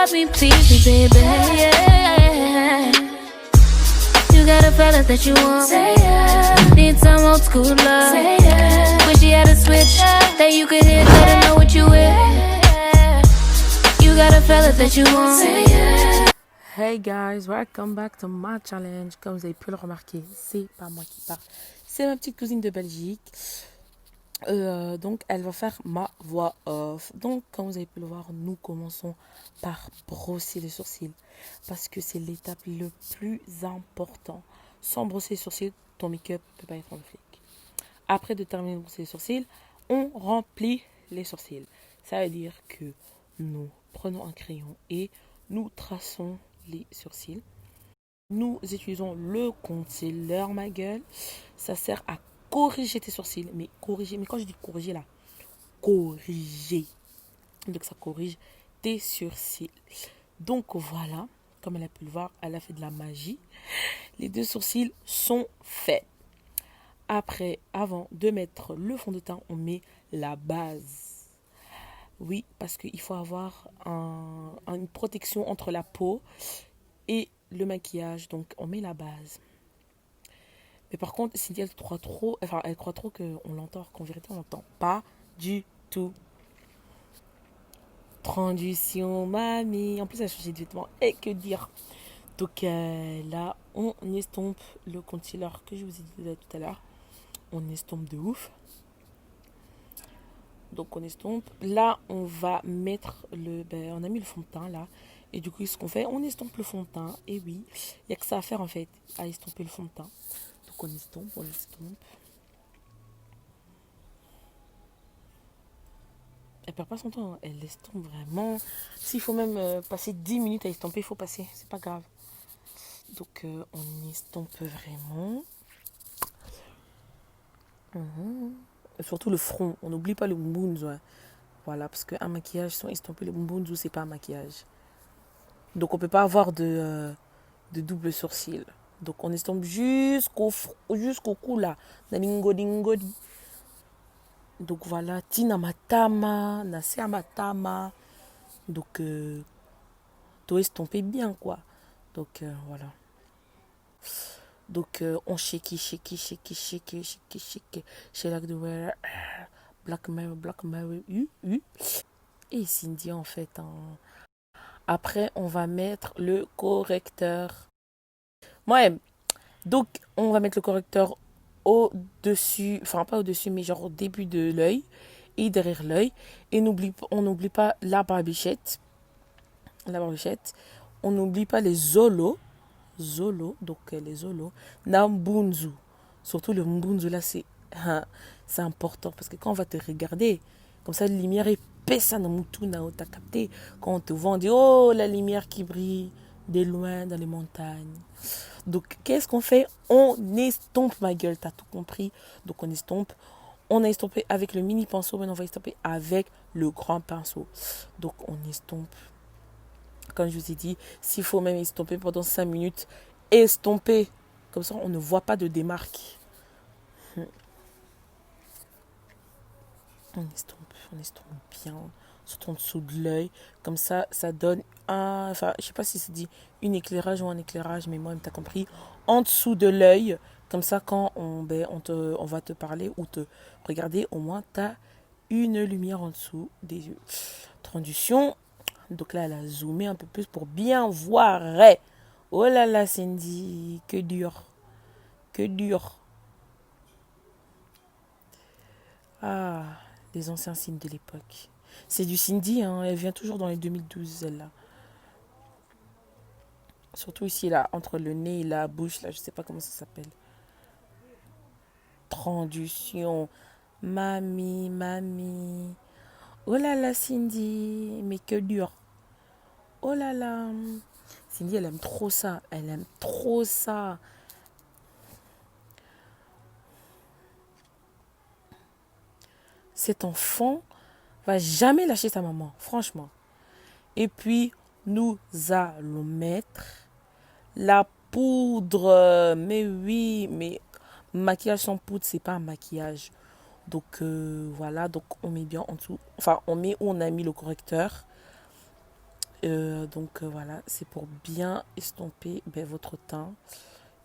love me, please me, baby. Yeah. You got a fella that you want. Say yeah. Need some old school love. Say yeah. Wish you had a switch that you could hit, let her know what you with. You got a fella that you want. Say yeah. Hey guys, welcome back to my challenge. Comme vous avez pu le remarquer, c'est pas moi qui parle, c'est ma petite cousine de Belgique. Donc elle va faire ma voix off. Donc comme vous avez pu le voir, nous commençons par brosser les sourcils parce que c'est l'étape le plus important. Sans brosser les sourcils, ton make-up ne peut pas être en flic. Après de terminer de brosser les sourcils, on remplit les sourcils. Ça veut dire que nous prenons un crayon et nous traçons les sourcils. Nous utilisons le concealer, ma gueule. Ça sert à corriger tes sourcils. Mais corriger, mais quand je dis corriger là, corriger. Donc ça corrige tes sourcils. Donc voilà, comme elle a pu le voir, elle a fait de la magie. Les deux sourcils sont faits. Après, avant de mettre le fond de teint, on met la base. Oui, parce qu'il faut avoir une protection entre la peau et le maquillage. Donc, on met la base. Mais par contre, Cindy, elle croit trop qu'on l'entend, qu'en vérité, on l'entend pas du tout. Transition, mamie. En plus, elle a changé de vêtements. Et que dire. Donc, là, on estompe le concealer que je vous ai dit tout à l'heure. On estompe de ouf. Donc on estompe. Là, on va mettre on a mis le fond de teint là. Et du coup, ce qu'on fait, on estompe le fond de teint. Et oui, il n'y a que ça à faire en fait, à estomper le fond de teint. Donc on estompe. Elle perd pas son temps, hein. Elle estompe vraiment. S'il faut même passer 10 minutes à estomper, il faut passer, c'est pas grave. Donc on estompe vraiment. Surtout le front, on n'oublie pas le bounbounzou. Ouais. Voilà, parce qu'un maquillage sans estomper le bounbounzou, c'est pas un maquillage. Donc on peut pas avoir de double sourcil. Donc on estompe jusqu'au cou là. Ngodi. Donc voilà, tina matama, nase matama. Donc tout estomper bien quoi. Donc voilà. Donc on shake. She like the wear Black Mary, Et Cindy en fait. Après, on va mettre le correcteur. Ouais, donc on va mettre le correcteur au-dessus, enfin pas au-dessus, mais genre au début de l'œil et derrière l'œil. Et on n'oublie pas la barbichette. On n'oublie pas les zolos. Donc les zolos. Nambunzu. Surtout le mbunzu là, c'est important parce que quand on va te regarder, comme ça, la lumière épaisse dans moutou, t'as capté. Quand on te voit, on dit oh, la lumière qui brille de loin dans les montagnes. Donc, qu'est-ce qu'on fait? On estompe, ma gueule, t'as tout compris. Donc, on estompe. On a estompé avec le mini pinceau, maintenant on va estomper avec le grand pinceau. Donc, on estompe. Comme je vous ai dit, s'il faut même estomper pendant 5 minutes, estomper. Comme ça, on ne voit pas de démarque. On estompe bien, surtout en dessous de l'œil. Comme ça, ça donne un... Enfin, je sais pas si c'est dit un éclairage ou un éclairage, mais moi, tu as compris. En dessous de l'œil, comme ça, quand on va te parler ou te regarder, au moins, tu as une lumière en dessous des yeux. Transition. Donc là, elle a zoomé un peu plus pour bien voir. Oh là là, Cindy, que dur. Ah, les anciens signes de l'époque. C'est du Cindy, hein, elle vient toujours dans les 2012, celle-là. Surtout ici, là, entre le nez et la bouche, là, je sais pas comment ça s'appelle. Transition. Mamie. Oh là là, Cindy, mais que dur. Oh là là. Cindy, elle aime trop ça. Cet enfant va jamais lâcher sa maman, franchement. Et puis, nous allons mettre la poudre. Mais oui, mais maquillage sans poudre, c'est pas un maquillage. Donc, voilà. Donc, on met bien en dessous. Enfin, on met où on a mis le correcteur. Voilà, c'est pour bien estomper votre teint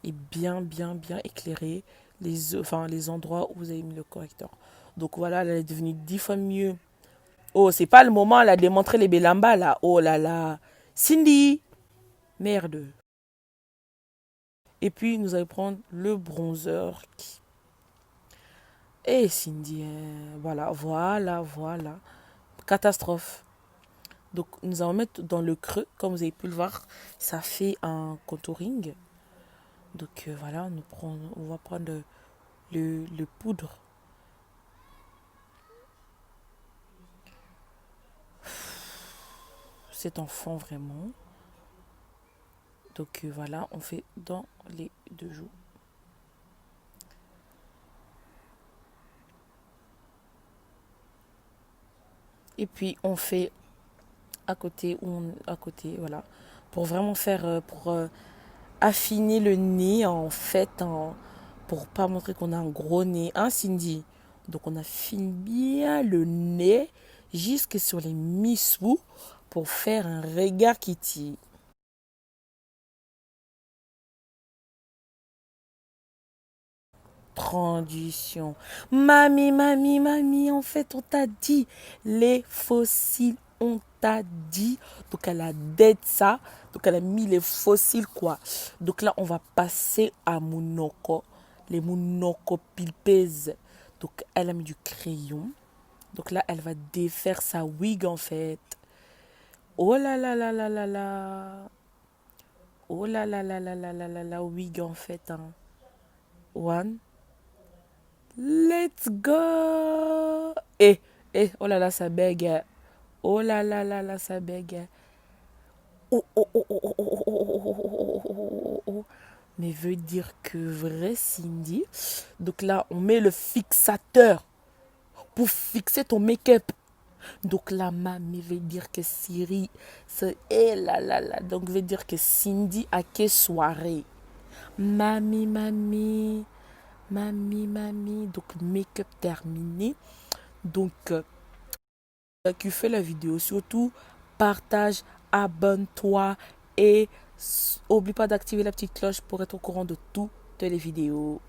et bien éclairer les endroits où vous avez mis le correcteur. Donc voilà, elle est devenue 10 fois mieux. Oh, c'est pas le moment là de montrer les bélambas là. Oh là là. Cindy, merde. Et puis nous allons prendre le bronzer. Et Cindy, voilà. Catastrophe. Donc nous allons mettre dans le creux, comme vous avez pu le voir, ça fait un contouring. Donc voilà, on va prendre le poudre. C'est en fond vraiment. Donc voilà, on fait dans les deux joues. Et puis on fait à côté, voilà, pour vraiment faire, pour affiner le nez en fait, pour pas montrer qu'on a un gros nez, hein Cindy. Donc on affine bien le nez jusque sur les mi-sous pour faire un regard qui tire. Transition. Mamie, en fait, on t'a dit. Les fossiles, on t'a dit. Donc, elle a dead ça. Donc, elle a mis les fossiles, quoi. Donc, là, on va passer à Mounoko. Les Mounoko Pilpez. Donc, elle a mis du crayon. Donc, là, elle va défaire sa wig, en fait. Oh là là là là là là. Oh là là là là là là là là, wig, en fait. Hein. One. Let's go! Oh là là, ça bègue. Oh là là là là, ça bègue. Oh. Mais veut dire que vrai, Cindy. Donc là, on met le fixateur pour fixer ton make-up. Donc là, mamie veut dire que Siri, c'est là là là. Donc veut dire que Cindy a quelle soirée? Mamie. Donc make-up terminé. Donc, qui fait la vidéo, surtout partage, abonne-toi et oublie pas d'activer la petite cloche pour être au courant de toutes les vidéos.